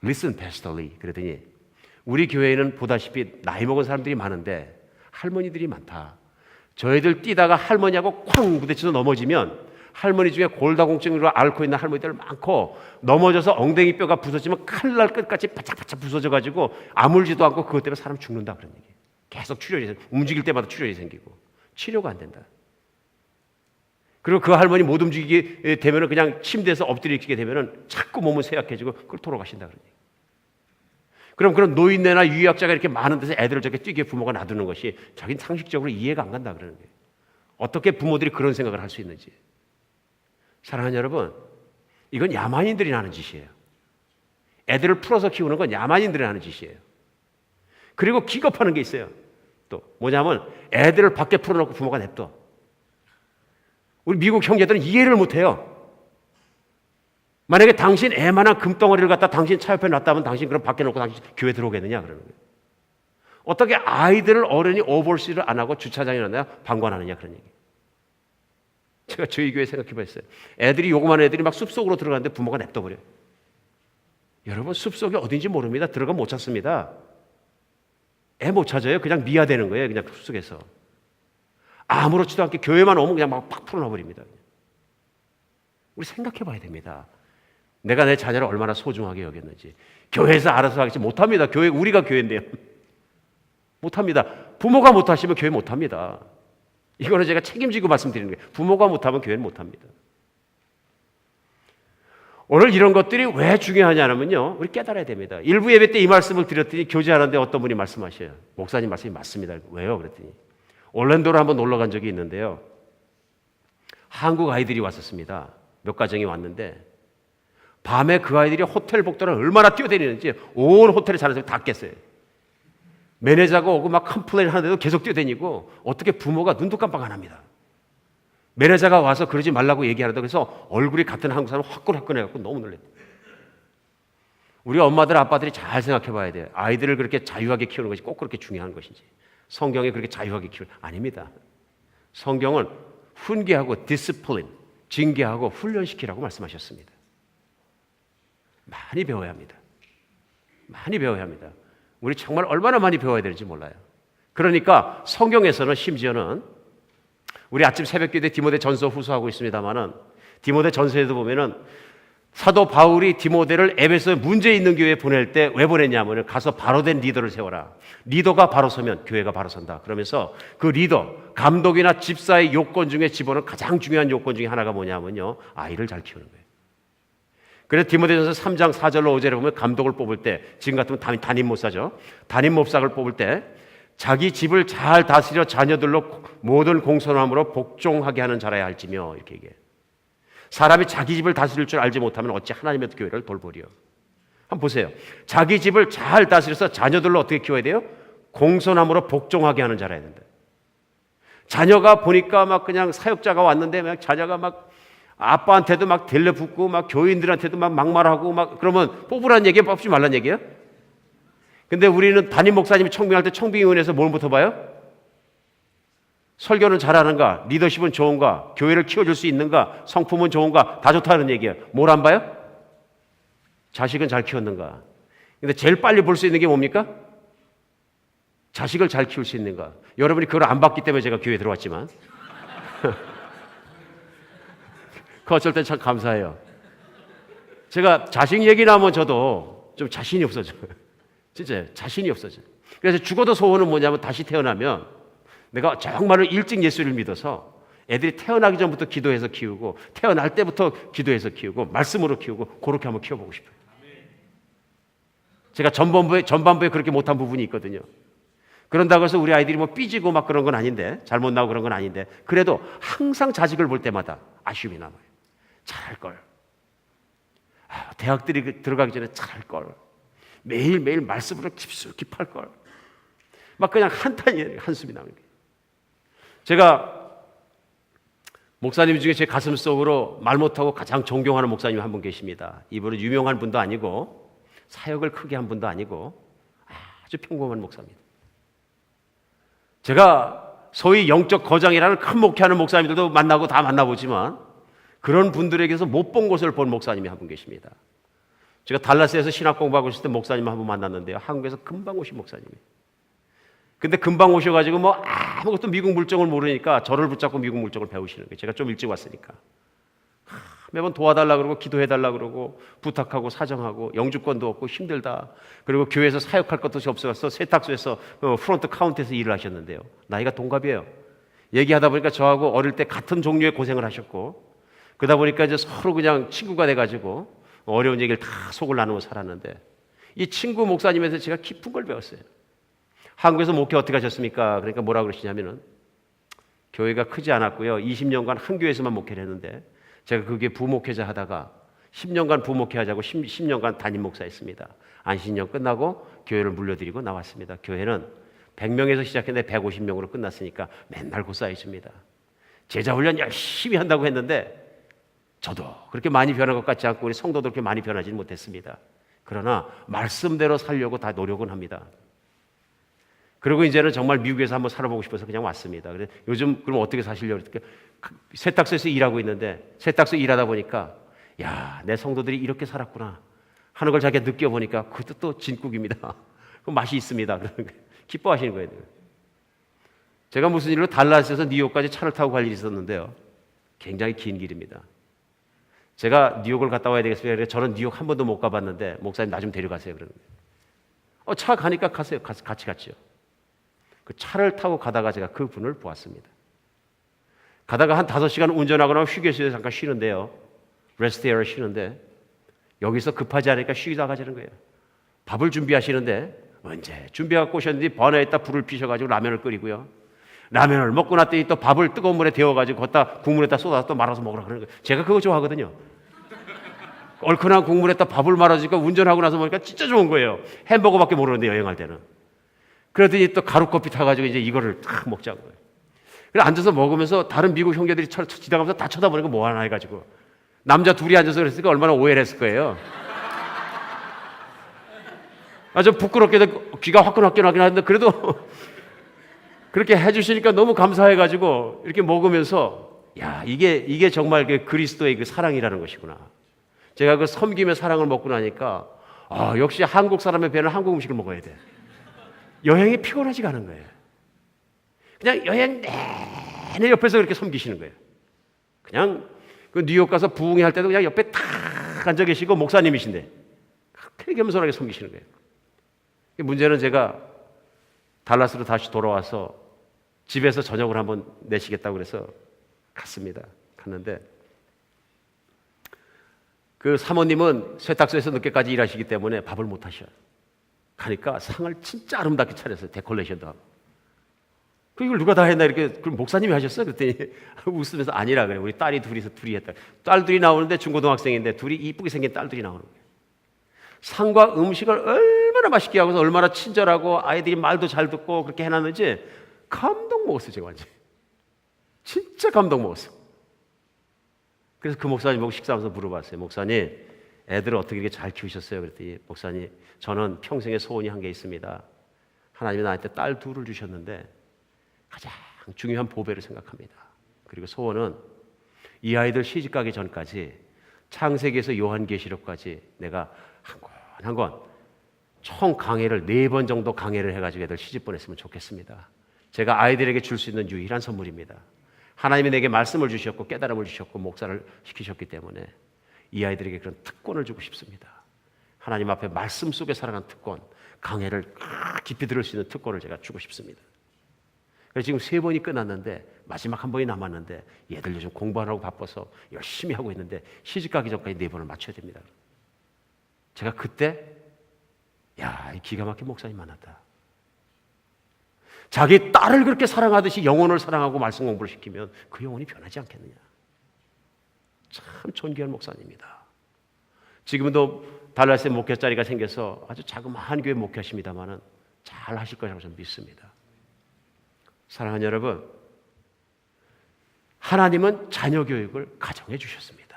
Listen, Pastor Lee. 그랬더니 우리 교회는 보다시피 나이 먹은 사람들이 많은데 할머니들이 많다. 저희들 뛰다가 할머니하고 쾅 부딪혀서 넘어지면 할머니 중에 골다공증으로 앓고 있는 할머니들 많고 넘어져서 엉덩이 뼈가 부서지면 칼날 끝까지 바짝바짝 부서져가지고 아물지도 않고 그것 때문에 사람 죽는다 그런 얘기. 계속 출혈이 움직일 때마다 출혈이 생기고 치료가 안 된다. 그리고 그 할머니 못 움직이게 되면은 그냥 침대에서 엎드리게 되면은 자꾸 몸은 쇠약해지고 그걸 돌아가신다 그런 얘기. 그럼 그런 노인네나 유의학자가 이렇게 많은 데서 애들을 저렇게 뛰게 부모가 놔두는 것이 자기는 상식적으로 이해가 안 간다 그러는 거예요. 어떻게 부모들이 그런 생각을 할 수 있는지. 사랑하는 여러분, 이건 야만인들이 하는 짓이에요. 애들을 풀어서 키우는 건 야만인들이 하는 짓이에요. 그리고 기겁하는 게 있어요. 또 뭐냐면 애들을 밖에 풀어놓고 부모가 냅둬. 우리 미국 형제들은 이해를 못해요. 만약에 당신 애만한 금덩어리를 갖다 당신 차 옆에 놨다면 당신 그럼 밖에 놓고 당신 교회 들어오겠느냐 그러는 거예요. 어떻게 아이들을 어른이 오버시를 안 하고 주차장에 놨냐 방관하느냐 그런 얘기. 제가 저희 교회 생각해봤어요. 애들이 요그만 애들이 막 숲속으로 들어가는데 부모가 냅둬버려요. 여러분 숲속이 어딘지 모릅니다. 들어가면 못 찾습니다. 애 못 찾아요. 그냥 미아되는 거예요. 그냥 숲속에서. 아무렇지도 않게 교회만 오면 그냥 막 팍 풀어놔버립니다. 우리 생각해봐야 됩니다. 내가 내 자녀를 얼마나 소중하게 여겼는지. 교회에서 알아서 하겠지 못합니다. 교회 우리가 교회인데요. 못합니다. 부모가 못하시면 교회 못합니다. 이거는 제가 책임지고 말씀드리는 거예요. 부모가 못하면 교회는 못합니다. 오늘 이런 것들이 왜 중요하냐면요. 우리 깨달아야 됩니다. 일부 예배 때 이 말씀을 드렸더니 교제하는데 어떤 분이 말씀하셔요. 목사님 말씀이 맞습니다. 왜요? 그랬더니 올랜도로 한번 놀러 간 적이 있는데요. 한국 아이들이 왔었습니다. 몇 가정이 왔는데 밤에 그 아이들이 호텔 복도를 얼마나 뛰어다니는지 온 호텔에 자는 사람이 다 깼어요. 매니저가 오고 막 컴플레인 하는데도 계속 뛰어다니고 어떻게 부모가 눈도 깜빡 안 합니다. 매니저가 와서 그러지 말라고 얘기하는데 그래서 얼굴이 같은 한국 사람 화끈화끈해갖고 너무 놀랐어요. 우리 엄마들 아빠들이 잘 생각해 봐야 돼요. 아이들을 그렇게 자유하게 키우는 것이 꼭 그렇게 중요한 것인지. 성경에 그렇게 자유하게 키우는 아닙니다. 성경은 훈계하고 디스플린, 징계하고 훈련시키라고 말씀하셨습니다. 많이 배워야 합니다. 많이 배워야 합니다. 우리 정말 얼마나 많이 배워야 되는지 몰라요. 그러니까 성경에서는 심지어는 우리 아침 새벽기도에 디모데 전서 후서하고 있습니다만은 디모데 전서에도 보면은 사도 바울이 디모데를 에베소에 문제 있는 교회에 보낼 때 왜 보냈냐면 가서 바로 된 리더를 세워라. 리더가 바로 서면 교회가 바로 선다. 그러면서 그 리더, 감독이나 집사의 요건 중에 집어넣은 가장 중요한 요건 중에 하나가 뭐냐면요. 아이를 잘 키우는 거예요. 그래서 디모데전서 3장 4절로 5절에 보면 감독을 뽑을 때 지금 같으면 담임 목사죠. 담임 목사를 뽑을 때 자기 집을 잘 다스려 자녀들로 모든 공손함으로 복종하게 하는 자라야 할지며 이렇게 얘기해요. 사람이 자기 집을 다스릴 줄 알지 못하면 어찌 하나님의 교회를 돌보리요. 한번 보세요. 자기 집을 잘 다스려서 자녀들로 어떻게 키워야 돼요? 공손함으로 복종하게 하는 자라야 된다. 자녀가 보니까 막 그냥 사역자가 왔는데 막 자녀가 막 아빠한테도 막 들려붙고 막 교인들한테도 막 막말하고 막 그러면 뽑으란 얘기예요? 뽑지 말란 얘기예요? 근데 우리는 담임 목사님이 청빙할 때 청빙위원회에서 뭘부터 봐요? 설교는 잘하는가? 리더십은 좋은가? 교회를 키워줄 수 있는가? 성품은 좋은가? 다 좋다는 얘기예요. 뭘 안 봐요? 자식은 잘 키웠는가? 근데 제일 빨리 볼 수 있는 게 뭡니까? 자식을 잘 키울 수 있는가? 여러분이 그걸 안 봤기 때문에 제가 교회에 들어왔지만 그 어쩔 땐 참 감사해요. 제가 자식 얘기 나오면 저도 좀 자신이 없어져요. 진짜 자신이 없어져요. 그래서 죽어도 소원은 뭐냐면 다시 태어나면 내가 정말로 일찍 예수를 믿어서 애들이 태어나기 전부터 기도해서 키우고 태어날 때부터 기도해서 키우고 말씀으로 키우고 그렇게 한번 키워보고 싶어요. 제가 전반부에 그렇게 못한 부분이 있거든요. 그런다고 해서 우리 아이들이 뭐 삐지고 막 그런 건 아닌데 잘못 나오고 그런 건 아닌데 그래도 항상 자식을 볼 때마다 아쉬움이 남아요. 잘할걸. 대학들이 들어가기 전에 잘할걸. 매일매일 말씀으로 깊숙이 팔걸. 막 그냥 한숨이 나는 거예요. 제가 목사님 중에 제 가슴 속으로 말 못하고 가장 존경하는 목사님 한 분 계십니다. 이분은 유명한 분도 아니고 사역을 크게 한 분도 아니고 아주 평범한 목사입니다. 제가 소위 영적 거장이라는 큰 목회하는 목사님들도 만나고 다 만나보지만 그런 분들에게서 못 본 것을 본 목사님이 한 분 계십니다. 제가 달라스에서 신학 공부하고 있을 때 목사님 한 분 만났는데요. 한국에서 금방 오신 목사님이에요. 근데 금방 오셔가지고 뭐 아무것도 미국 물정을 모르니까 저를 붙잡고 미국 물정을 배우시는 거예요. 제가 좀 일찍 왔으니까. 매번 도와달라 그러고 기도해달라 그러고 부탁하고 사정하고 영주권도 없고 힘들다. 그리고 교회에서 사역할 것도 없어서 세탁소에서 프론트 카운트에서 일을 하셨는데요. 나이가 동갑이에요. 얘기하다 보니까 저하고 어릴 때 같은 종류의 고생을 하셨고 그러다 보니까 이제 서로 그냥 친구가 돼가지고 어려운 얘기를 다 속을 나누고 살았는데 이 친구 목사님에서 제가 깊은 걸 배웠어요. 한국에서 목회 어떻게 하셨습니까? 그러니까 뭐라고 그러시냐면은 교회가 크지 않았고요. 20년간 한 교회에서만 목회를 했는데 제가 그게 부목회자 하다가 10년간 부목회 하자고 10년간 담임 목사했습니다. 안신년 끝나고 교회를 물려드리고 나왔습니다. 교회는 100명에서 시작했는데 150명으로 끝났으니까 맨날 그 쌓여집니다. 제자 훈련 열심히 한다고 했는데 저도 그렇게 많이 변한 것 같지 않고 우리 성도도 그렇게 많이 변하지는 못했습니다. 그러나 말씀대로 살려고 다 노력은 합니다. 그리고 이제는 정말 미국에서 한번 살아보고 싶어서 그냥 왔습니다. 그래서 요즘 그럼 어떻게 사시려고 그랬더니 세탁소에서 일하고 있는데 세탁소 일하다 보니까 야, 내 성도들이 이렇게 살았구나 하는 걸 자기가 느껴보니까 그것도 또 진국입니다. 그 맛이 있습니다. 기뻐하시는 거예요. 제가 무슨 일로 달라스에서 뉴욕까지 차를 타고 갈 일이 있었는데요. 굉장히 긴 길입니다. 제가 뉴욕을 갔다 와야 되겠습니다. 그래서 저는 뉴욕 한 번도 못 가봤는데 목사님 나 좀 데려가세요. 그러는 거예요. 차 가니까 가세요. 같이 갔죠. 그 차를 타고 가다가 제가 그 분을 보았습니다. 가다가 한 5시간 운전하고 나면 휴게소에 잠깐 쉬는데요. 레스트에어를 쉬는데 여기서 급하지 않으니까 쉬다 가자는 거예요. 밥을 준비하시는데 언제 준비하고 오셨는지 버너에다 불을 피셔가지고 라면을 끓이고요. 라면을 먹고 났더니 또 밥을 뜨거운 물에 데워가지고 걷다 국물에다 쏟아서 또 말아서 먹으라 그러는 거예요. 제가 그거 좋아하거든요. 얼큰한 국물에다 밥을 말아주니까 운전하고 나서 보니까 진짜 좋은 거예요. 햄버거밖에 모르는데 여행할 때는. 그러더니 또 가루커피 타가지고 이제 이거를 탁 먹자고 거예요. 그래서 앉아서 먹으면서 다른 미국 형제들이 지나가면서 다 쳐다보니까 뭐 하나 해가지고 남자 둘이 앉아서 그랬으니까 얼마나 오해를 했을 거예요. 좀 부끄럽게도 귀가 화끈화끈 하긴 하는데 그래도 그렇게 해주시니까 너무 감사해가지고 이렇게 먹으면서 야 이게 정말 그 그리스도의 그 사랑이라는 것이구나. 제가 그 섬김의 사랑을 먹고 나니까 역시 한국 사람의 배는 한국 음식을 먹어야 돼. 여행이 피곤하지가 않은 거예요. 그냥 여행 내내 옆에서 그렇게 섬기시는 거예요. 그냥 그 뉴욕 가서 부흥회 할 때도 그냥 옆에 다 탁 앉아 계시고 목사님이신데 그렇게 겸손하게 섬기시는 거예요. 문제는 제가 달라스로 다시 돌아와서 집에서 저녁을 한번 내시겠다고 그래서 갔습니다. 갔는데 그 사모님은 세탁소에서 늦게까지 일하시기 때문에 밥을 못 하셔요. 가니까 상을 진짜 아름답게 차렸어요. 데코레이션도 하고. 이걸 누가 다 했나 이렇게. 그럼 목사님이 하셨어? 그랬더니 웃으면서 아니라 그래요. 우리 딸이 둘이 했다. 딸 둘이 나오는데 중고등학생인데 둘이 이쁘게 생긴 딸들이 나오는 거예요. 상과 음식을 얼마나 맛있게 하고서 얼마나 친절하고 아이들이 말도 잘 듣고 그렇게 해놨는지 감동 먹었어요. 제가 완전 진짜 감동 먹었어요. 그래서 그 목사님 보고 식사하면서 물어봤어요. 목사님, 애들을 어떻게 이렇게 잘 키우셨어요? 그랬더니 목사님, 저는 평생에 소원이 한 게 있습니다. 하나님이 나한테 딸 둘을 주셨는데 가장 중요한 보배를 생각합니다. 그리고 소원은 이 아이들 시집가기 전까지 창세기에서 요한계시록까지 내가 한 권 총 강해를 4번 정도 강해를 해가지고 애들 시집 보냈으면 좋겠습니다. 제가 아이들에게 줄 수 있는 유일한 선물입니다. 하나님이 내게 말씀을 주셨고 깨달음을 주셨고 목사를 시키셨기 때문에 이 아이들에게 그런 특권을 주고 싶습니다. 하나님 앞에 말씀 속에 살아간 특권, 강해를 깊이 들을 수 있는 특권을 제가 주고 싶습니다. 그래서 지금 3번이 끝났는데 마지막 한 번이 남았는데 얘들 요즘 공부하느라고 바빠서 열심히 하고 있는데 시집가기 전까지 4번을 맞춰야 됩니다. 제가 그때 이 기가 막힌 목사님 만났다. 자기 딸을 그렇게 사랑하듯이 영혼을 사랑하고 말씀 공부를 시키면 그 영혼이 변하지 않겠느냐. 참 존귀한 목사님입니다. 지금도 달라스에 목회 자리가 생겨서 아주 자그마한 교회 목회하십니다만은 잘 하실 거라고 저는 믿습니다. 사랑하는 여러분, 하나님은 자녀 교육을 가정해 주셨습니다.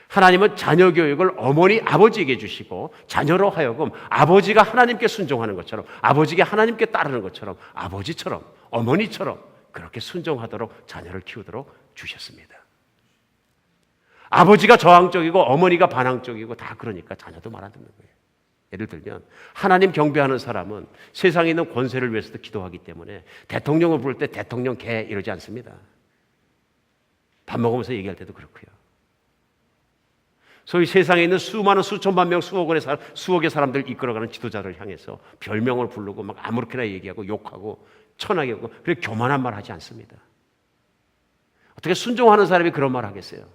하나님은 자녀 교육을 어머니, 아버지에게 주시고 자녀로 하여금 아버지가 하나님께 순종하는 것처럼 아버지가 하나님께 따르는 것처럼 아버지처럼 어머니처럼 그렇게 순종하도록 자녀를 키우도록 주셨습니다. 아버지가 저항적이고 어머니가 반항적이고 다 그러니까 자녀도 말 안 듣는 거예요. 예를 들면 하나님 경배하는 사람은 세상에 있는 권세를 위해서도 기도하기 때문에 대통령을 부를 때 대통령 개 이러지 않습니다. 밥 먹으면서 얘기할 때도 그렇고요. 소위 세상에 있는 수많은 수천만 명 수억의 사람들 이끌어가는 지도자를 향해서 별명을 부르고 막 아무렇게나 얘기하고 욕하고 천하게 하고 그렇게 교만한 말 하지 않습니다. 어떻게 순종하는 사람이 그런 말 하겠어요?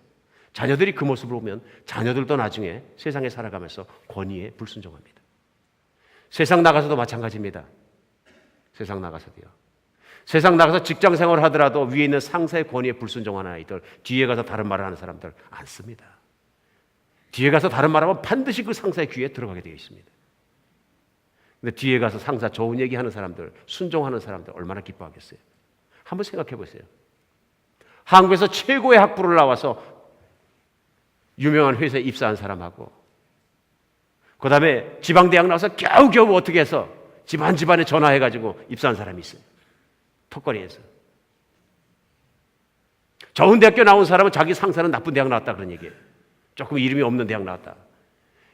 자녀들이 그 모습을 보면 자녀들도 나중에 세상에 살아가면서 권위에 불순종합니다. 세상 나가서도 마찬가지입니다. 세상 나가서도요. 세상 나가서 직장 생활을 하더라도 위에 있는 상사의 권위에 불순종하는 아이들, 뒤에 가서 다른 말을 하는 사람들 안 씁니다. 뒤에 가서 다른 말하면 반드시 그 상사의 귀에 들어가게 되어 있습니다. 근데 뒤에 가서 상사 좋은 얘기하는 사람들, 순종하는 사람들 얼마나 기뻐하겠어요? 한번 생각해 보세요. 한국에서 최고의 학부를 나와서 유명한 회사에 입사한 사람하고 그 다음에 지방대학 나와서 겨우겨우 어떻게 해서 집안에 전화해가지고 입사한 사람이 있어요. 턱걸이에서. 좋은 대학교 나온 사람은 자기 상사는 나쁜 대학 나왔다 그런 얘기예요. 조금 이름이 없는 대학 나왔다.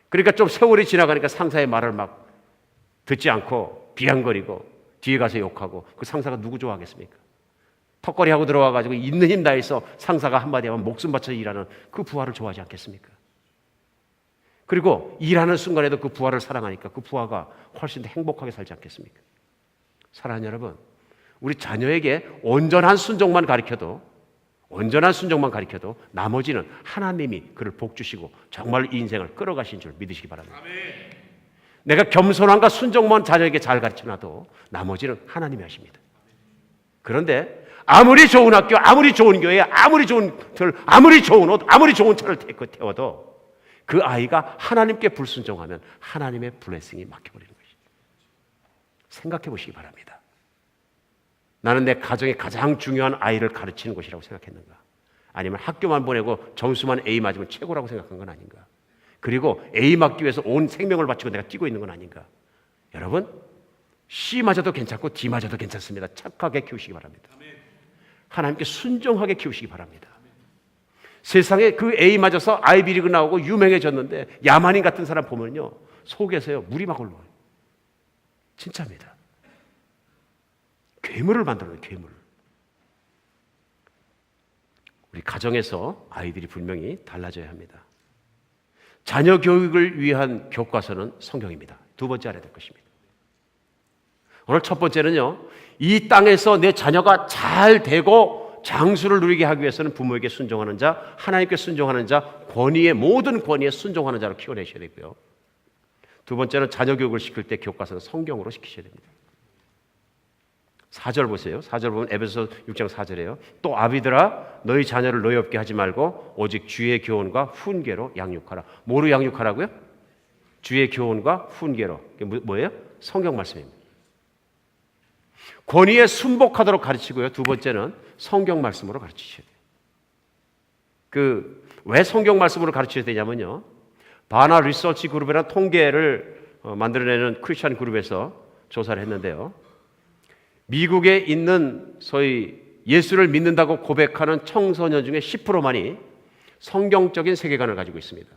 그러니까 좀 세월이 지나가니까 상사의 말을 막 듣지 않고 비양거리고 뒤에 가서 욕하고 그 상사가 누구 좋아하겠습니까? 턱걸이하고 들어와가지고 있는 힘 다해서 상사가 한마디 하면 목숨 바쳐 일하는 그 부하를 좋아하지 않겠습니까? 그리고 일하는 순간에도 그 부하를 사랑하니까 그 부하가 훨씬 더 행복하게 살지 않겠습니까? 사랑하는 여러분, 우리 자녀에게 온전한 순종만 가르쳐도 나머지는 하나님이 그를 복주시고 정말 이 인생을 끌어가신 줄 믿으시기 바랍니다. 내가 겸손함과 순종만 자녀에게 잘 가르쳐놔도 나머지는 하나님이 하십니다. 그런데 아무리 좋은 학교, 아무리 좋은 교회, 아무리 좋은 틀, 아무리 좋은 옷, 아무리 좋은 차를 태워도 그 아이가 하나님께 불순종하면 하나님의 블레싱이 막혀버리는 것입니다. 생각해 보시기 바랍니다. 나는 내 가정의 가장 중요한 아이를 가르치는 것이라고 생각했는가? 아니면 학교만 보내고 점수만 A 맞으면 최고라고 생각한 건 아닌가? 그리고 A 맞기 위해서 온 생명을 바치고 내가 뛰고 있는 건 아닌가? 여러분, C 맞아도 괜찮고 D 맞아도 괜찮습니다. 착하게 키우시기 바랍니다. 하나님께 순종하게 키우시기 바랍니다. 세상에 그 A 맞아서 아이비리그 나오고 유명해졌는데 야만인 같은 사람 보면요 속에서요 물이 막 올라와요. 진짜입니다. 괴물을 만들어요. 괴물. 우리 가정에서 아이들이 분명히 달라져야 합니다. 자녀 교육을 위한 교과서는 성경입니다. 두 번째 알아야 될 것입니다. 오늘 첫 번째는요, 이 땅에서 내 자녀가 잘 되고 장수를 누리게 하기 위해서는 부모에게 순종하는 자, 하나님께 순종하는 자, 모든 권위에 순종하는 자로 키워내셔야 되고요. 두 번째는 자녀 교육을 시킬 때 교과서는 성경으로 시키셔야 됩니다. 4절 보세요. 4절 보면 에베소 6장 4절이에요. 또 아비들아 너희 자녀를 너희 없게 하지 말고 오직 주의 교훈과 훈계로 양육하라. 뭐로 양육하라고요? 주의 교훈과 훈계로. 이게 뭐예요? 성경 말씀입니다. 권위에 순복하도록 가르치고요. 두 번째는 성경 말씀으로 가르치셔야 돼요. 왜 성경 말씀으로 가르쳐야 되냐면요, 바나 리서치 그룹이라는 통계를 만들어내는 크리스천 그룹에서 조사를 했는데요, 미국에 있는 소위 예수를 믿는다고 고백하는 청소년 중에 10%만이 성경적인 세계관을 가지고 있습니다.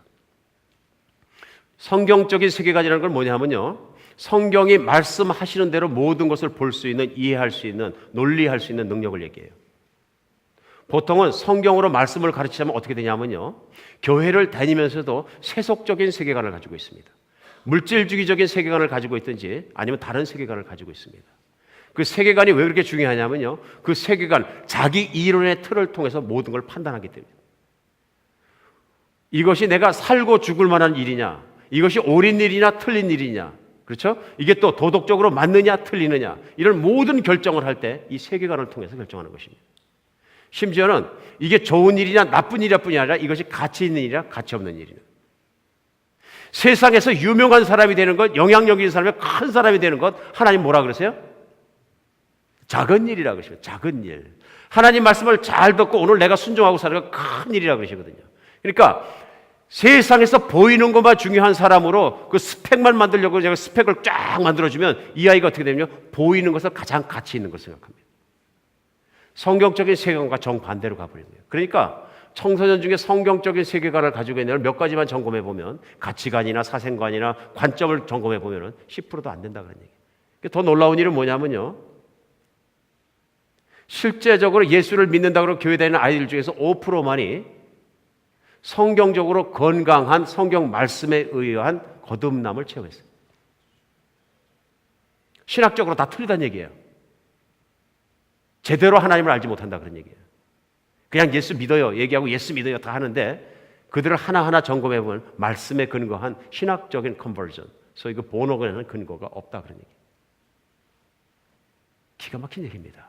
성경적인 세계관이라는 건 뭐냐면요, 성경이 말씀하시는 대로 모든 것을 볼 수 있는, 이해할 수 있는, 논리할 수 있는 능력을 얘기해요. 보통은 성경으로 말씀을 가르치자면 어떻게 되냐면요, 교회를 다니면서도 세속적인 세계관을 가지고 있습니다. 물질주의적인 세계관을 가지고 있든지 아니면 다른 세계관을 가지고 있습니다. 그 세계관이 왜 그렇게 중요하냐면요, 그 세계관, 자기 이론의 틀을 통해서 모든 걸 판단하기 때문에. 이것이 내가 살고 죽을 만한 일이냐, 이것이 옳은 일이냐 틀린 일이냐, 그렇죠? 이게 또 도덕적으로 맞느냐 틀리느냐, 이런 모든 결정을 할 때 이 세계관을 통해서 결정하는 것입니다. 심지어는 이게 좋은 일이냐 나쁜 일이냐 뿐이 아니라 이것이 가치 있는 일이냐 가치 없는 일이냐. 세상에서 유명한 사람이 되는 것, 영향력 있는 사람이 큰 사람이 되는 것, 하나님 뭐라 그러세요? 작은 일이라고 그러시면 작은 일. 하나님 말씀을 잘 듣고 오늘 내가 순종하고 사는 건 큰 일이라고 그러시거든요. 그러니까 세상에서 보이는 것만 중요한 사람으로 그 스펙만 만들려고 제가 스펙을 쫙 만들어주면 이 아이가 어떻게 되냐면 보이는 것을 가장 가치 있는 것을 생각합니다. 성경적인 세계관과 정반대로 가버리는 거예요. 그러니까 청소년 중에 성경적인 세계관을 가지고 있는 몇 가지만 점검해 보면, 가치관이나 사생관이나 관점을 점검해 보면 10%도 안 된다 그런 얘기예요. 더 놀라운 일은 뭐냐면요, 실제적으로 예수를 믿는다고 교회 다니는 아이들 중에서 5%만이 성경적으로 건강한 성경 말씀에 의한 거듭남을 체험했어요. 신학적으로 다 틀리다는 얘기예요. 제대로 하나님을 알지 못한다 그런 얘기예요. 그냥 예수 믿어요 얘기하고 예수 믿어요 다 하는데 그들을 하나하나 점검해 보면 말씀에 근거한 신학적인 컨버전, 소위 그 본어근에는 근거가 없다 그런 얘기예요. 기가 막힌 얘기입니다.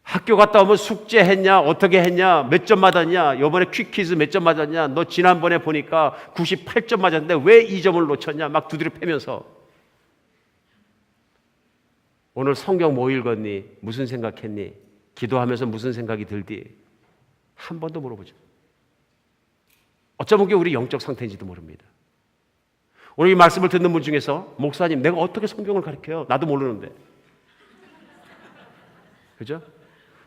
학교 갔다 오면 숙제했냐, 어떻게 했냐, 몇 점 맞았냐, 이번에 퀵퀴즈 몇 점 맞았냐, 너 지난번에 보니까 98점 맞았는데 왜 2점을 놓쳤냐, 막 두드려 패면서 오늘 성경 뭐 읽었니, 무슨 생각했니, 기도하면서 무슨 생각이 들디, 한 번도 물어보죠. 어쩌면 그게 우리 영적 상태인지도 모릅니다. 오늘 이 말씀을 듣는 분 중에서 목사님 내가 어떻게 성경을 가르쳐요? 나도 모르는데. 그죠?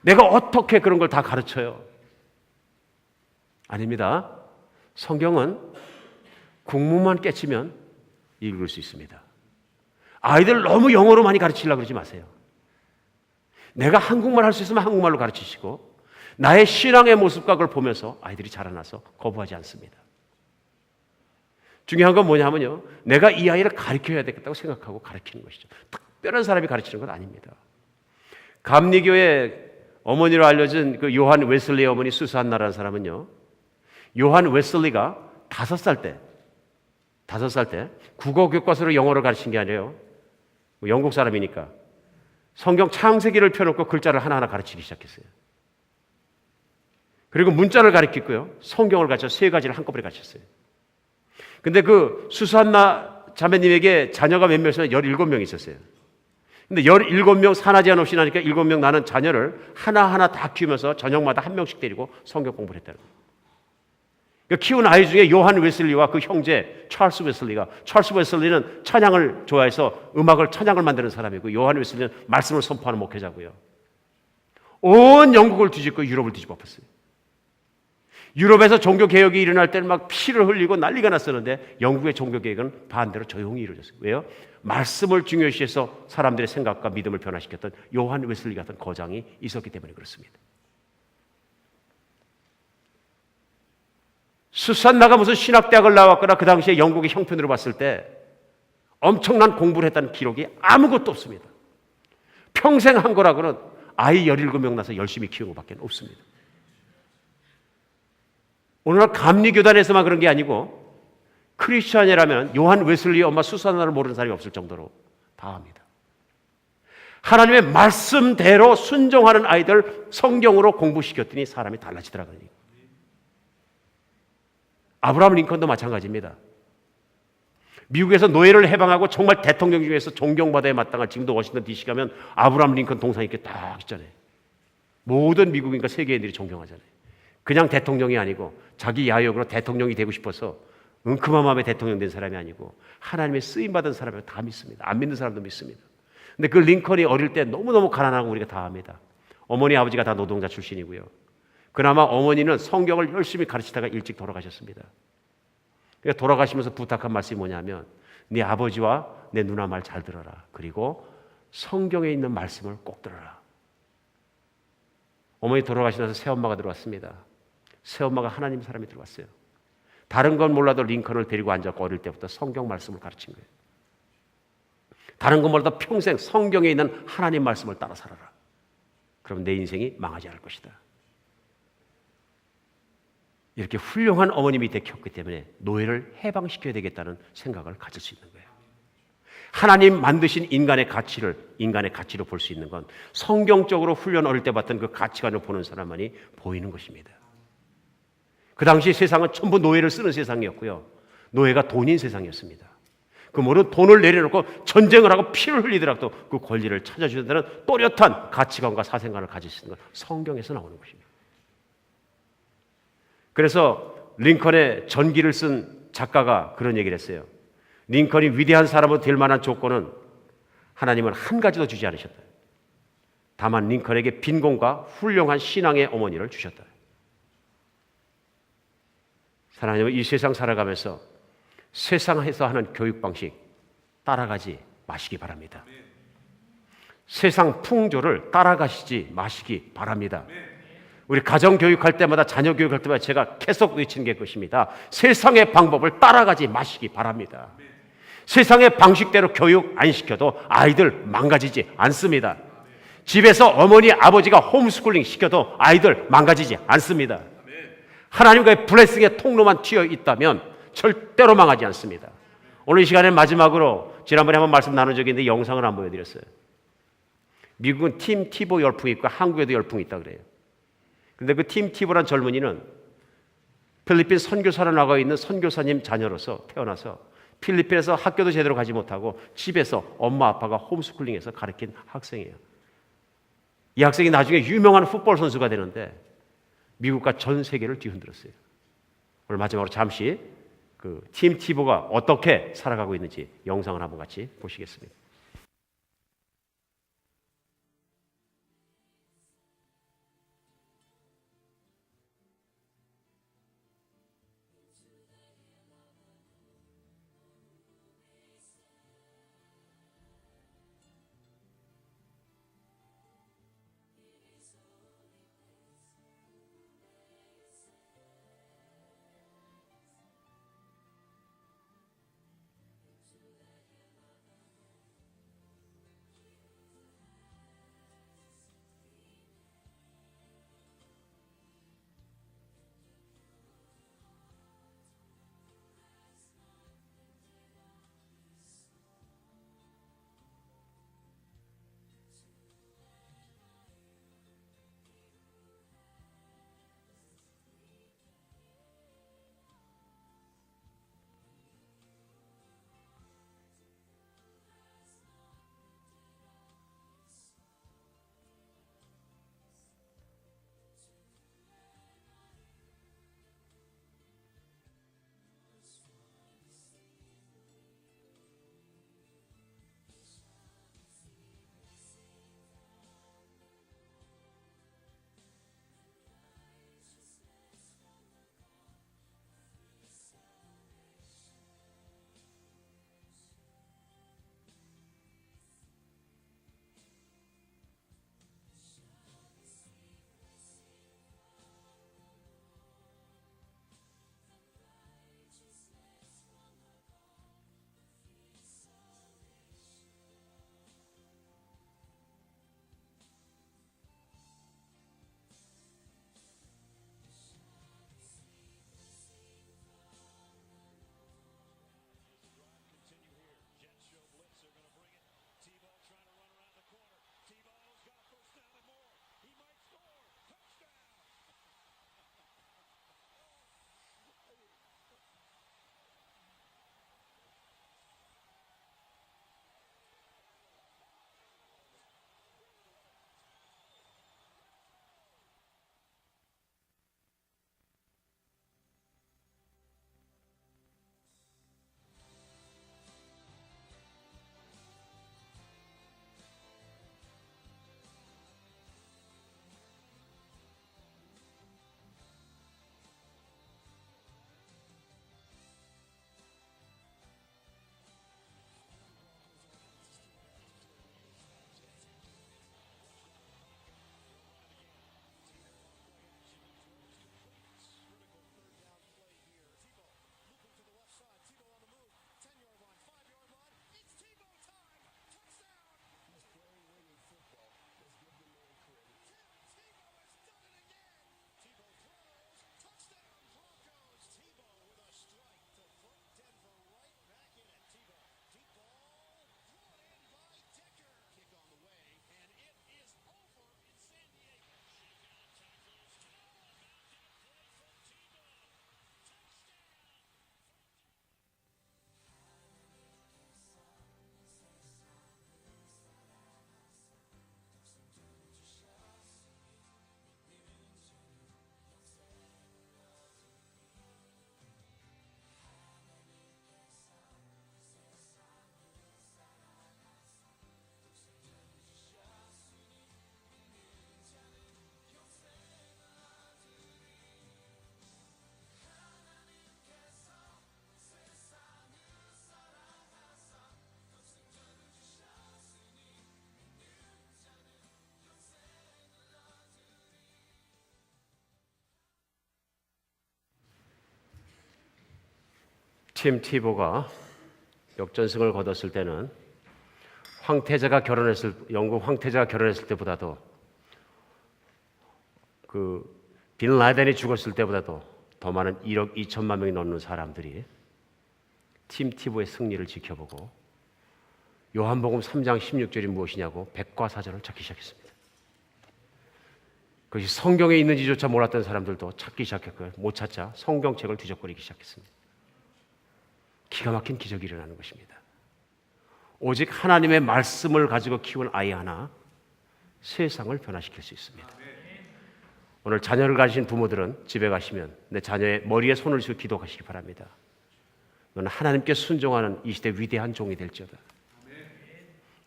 내가 어떻게 그런 걸 다 가르쳐요? 아닙니다. 성경은 국문만 깨치면 읽을 수 있습니다. 아이들 너무 영어로 많이 가르치려고 그러지 마세요. 내가 한국말 할 수 있으면 한국말로 가르치시고 나의 신앙의 모습과 그걸 보면서 아이들이 자라나서 거부하지 않습니다. 중요한 건 뭐냐면요, 내가 이 아이를 가르쳐야 되겠다고 생각하고 가르치는 것이죠. 특별한 사람이 가르치는 건 아닙니다. 감리교의 어머니로 알려진 그 요한 웨슬리 어머니 수산나라는 사람은요, 요한 웨슬리가 5살 때 국어 교과서로 영어를 가르친 게 아니에요. 영국 사람이니까 성경 창세기를 펴놓고 글자를 하나하나 가르치기 시작했어요. 그리고 문자를 가르쳤고요, 성경을 가르쳐 3가지를 한꺼번에 가르쳤어요. 근데 그 수산나 자매님에게 자녀가 몇 명이었어요? 17명 있었어요. 근데 17명 사나 제한 없이 나니까 7명 나는 자녀를 하나하나 다 키우면서 저녁마다 한 명씩 데리고 성경 공부를 했다는 거예요. 그러니까 키운 아이 중에 요한 웨슬리와 그 형제 찰스 웨슬리는 찬양을 좋아해서 찬양을 만드는 사람이고, 요한 웨슬리는 말씀을 선포하는 목회자고요. 온 영국을 뒤집고 유럽을 뒤집어 엎었어요. 유럽에서 종교개혁이 일어날 때는 막 피를 흘리고 난리가 났었는데 영국의 종교개혁은 반대로 조용히 이루어졌어요. 왜요? 말씀을 중요시해서 사람들의 생각과 믿음을 변화시켰던 요한 웨슬리 같은 거장이 있었기 때문에 그렇습니다. 수산나가 무슨 신학대학을 나왔거나 그 당시에 영국의 형편으로 봤을 때 엄청난 공부를 했다는 기록이 아무것도 없습니다. 평생 한 거라고는 아이 17명 낳아서 열심히 키운 것밖에 없습니다. 오늘날 감리교단에서만 그런 게 아니고 크리스천이라면 요한 웨슬리 엄마 수산나를 모르는 사람이 없을 정도로 다 합니다. 하나님의 말씀대로 순종하는 아이들 성경으로 공부시켰더니 사람이 달라지더라고요. 아브라함 링컨도 마찬가지입니다. 미국에서 노예를 해방하고 정말 대통령 중에서 존경받아야 마땅한 지금도 워싱턴 DC 가면 아브라함 링컨 동상 이렇게 딱 있잖아요. 모든 미국인과 세계인들이 존경하잖아요. 그냥 대통령이 아니고 자기 야욕으로 대통령이 되고 싶어서 은큼한 마음에 대통령 된 사람이 아니고 하나님의 쓰임받은 사람을 다 믿습니다. 안 믿는 사람도 믿습니다. 근데 그 링컨이 어릴 때 너무너무 가난하고 우리가 다 압니다. 어머니 아버지가 다 노동자 출신이고요. 그나마 어머니는 성경을 열심히 가르치다가 일찍 돌아가셨습니다. 그러니까 돌아가시면서 부탁한 말씀이 뭐냐면 네 아버지와 내 누나 말 잘 들어라. 그리고 성경에 있는 말씀을 꼭 들어라. 어머니 돌아가시면서 새엄마가 들어왔습니다. 새엄마가 하나님 사람이 들어왔어요. 다른 건 몰라도 링컨을 데리고 앉았고 어릴 때부터 성경 말씀을 가르친 거예요. 다른 건 몰라도 평생 성경에 있는 하나님 말씀을 따라 살아라. 그럼 내 인생이 망하지 않을 것이다. 이렇게 훌륭한 어머니 밑에 켰기 때문에 노예를 해방시켜야 되겠다는 생각을 가질 수 있는 거예요. 하나님 만드신 인간의 가치로 볼 수 있는 건 성경적으로 훈련 어릴 때 봤던 그 가치관을 보는 사람만이 보이는 것입니다. 그 당시 세상은 전부 노예를 쓰는 세상이었고요. 노예가 돈인 세상이었습니다. 그 모든 돈을 내려놓고 전쟁을 하고 피를 흘리더라도 그 권리를 찾아주는 데는 또렷한 가치관과 사생관을 가질 수 있는 건 성경에서 나오는 것입니다. 그래서 링컨의 전기를 쓴 작가가 그런 얘기를 했어요. 링컨이 위대한 사람으로 될 만한 조건은 하나님은 한 가지도 주지 않으셨다. 다만 링컨에게 빈곤과 훌륭한 신앙의 어머니를 주셨다. 하나님은 이 세상 살아가면서 세상에서 하는 교육 방식 따라가지 마시기 바랍니다. 세상 풍조를 따라가시지 마시기 바랍니다. 우리 가정 교육할 때마다 자녀 교육할 때마다 제가 계속 외치는 게 그것입니다. 세상의 방법을 따라가지 마시기 바랍니다. 세상의 방식대로 교육 안 시켜도 아이들 망가지지 않습니다. 집에서 어머니 아버지가 홈스쿨링 시켜도 아이들 망가지지 않습니다. 하나님과의 블레싱의 통로만 튀어 있다면 절대로 망하지 않습니다. 오늘 이 시간에 마지막으로 지난번에 한번 말씀 나눈 적이 있는데 영상을 안 보여드렸어요. 미국은 팀 티보 열풍이 있고 한국에도 열풍이 있다 그래요. 근데 그 팀 티보란 젊은이는 필리핀 선교사로 나가 있는 선교사님 자녀로서 태어나서 필리핀에서 학교도 제대로 가지 못하고 집에서 엄마 아빠가 홈스쿨링해서 가르친 학생이에요. 이 학생이 나중에 유명한 풋볼 선수가 되는데 미국과 전 세계를 뒤흔들었어요. 오늘 마지막으로 잠시 그 팀 티보가 어떻게 살아가고 있는지 영상을 한번 같이 보시겠습니다. 팀 티보가 역전승을 거뒀을 때는 영국 황태자가 결혼했을 때보다도 빈 라덴이 죽었을 때보다도 더 많은 1억 2천만 명이 넘는 사람들이 팀 티보의 승리를 지켜보고 요한복음 3장 16절이 무엇이냐고 백과사전을 찾기 시작했습니다. 그것이 성경에 있는지조차 몰랐던 사람들도 찾기 시작했고요. 못 찾자 성경책을 뒤적거리기 시작했습니다. 기가 막힌 기적이 일어나는 것입니다. 오직 하나님의 말씀을 가지고 키운 아이 하나 세상을 변화시킬 수 있습니다. 오늘 자녀를 가지신 부모들은 집에 가시면 내 자녀의 머리에 손을 쥐고 기도하시기 바랍니다. 너는 하나님께 순종하는 이 시대 위대한 종이 될지어다.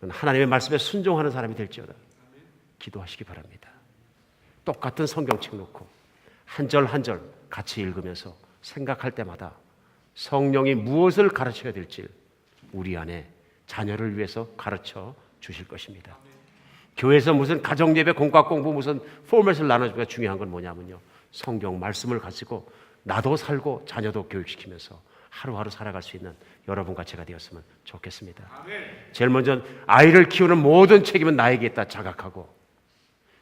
너는 하나님의 말씀에 순종하는 사람이 될지어다. 기도하시기 바랍니다. 똑같은 성경책 놓고 한 절 한 절 같이 읽으면서 생각할 때마다 성령이 무엇을 가르쳐야 될지 우리 안에 자녀를 위해서 가르쳐 주실 것입니다. 교회에서 무슨 가정예배, 공과공부, 무슨 포맷을 나눠주기가 중요한 건 뭐냐면요, 성경 말씀을 가지고 나도 살고 자녀도 교육시키면서 하루하루 살아갈 수 있는 여러분과 제가 되었으면 좋겠습니다. 제일 먼저 아이를 키우는 모든 책임은 나에게 있다 자각하고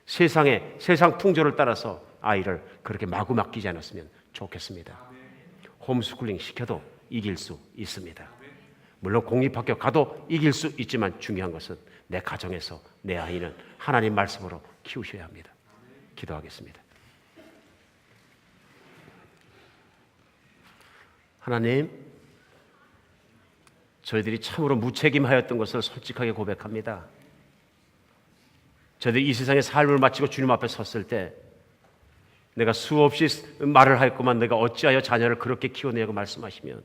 세상 풍조를 따라서 아이를 그렇게 마구 맡기지 않았으면 좋겠습니다. 홈스쿨링 시켜도 이길 수 있습니다. 물론 공립학교 가도 이길 수 있지만 중요한 것은 내 가정에서 내 아이는 하나님 말씀으로 키우셔야 합니다. 기도하겠습니다. 하나님, 저희들이 참으로 무책임하였던 것을 솔직하게 고백합니다. 저희들이 이 세상의 삶을 마치고 주님 앞에 섰을 때 내가 수없이 말을 하였구만 내가 어찌하여 자녀를 그렇게 키워내냐고 말씀하시면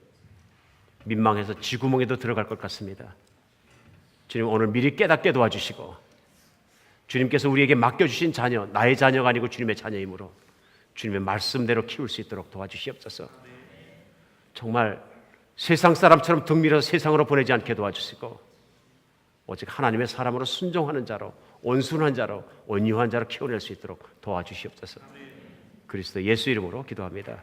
민망해서 쥐구멍에도 들어갈 것 같습니다. 주님, 오늘 미리 깨닫게 도와주시고 주님께서 우리에게 맡겨주신 자녀, 나의 자녀가 아니고 주님의 자녀이므로 주님의 말씀대로 키울 수 있도록 도와주시옵소서. 정말 세상 사람처럼 등 밀어서 세상으로 보내지 않게 도와주시고 오직 하나님의 사람으로 순종하는 자로, 온순한 자로, 온유한 자로 키워낼 수 있도록 도와주시옵소서. 그리스도 예수 이름으로 기도합니다.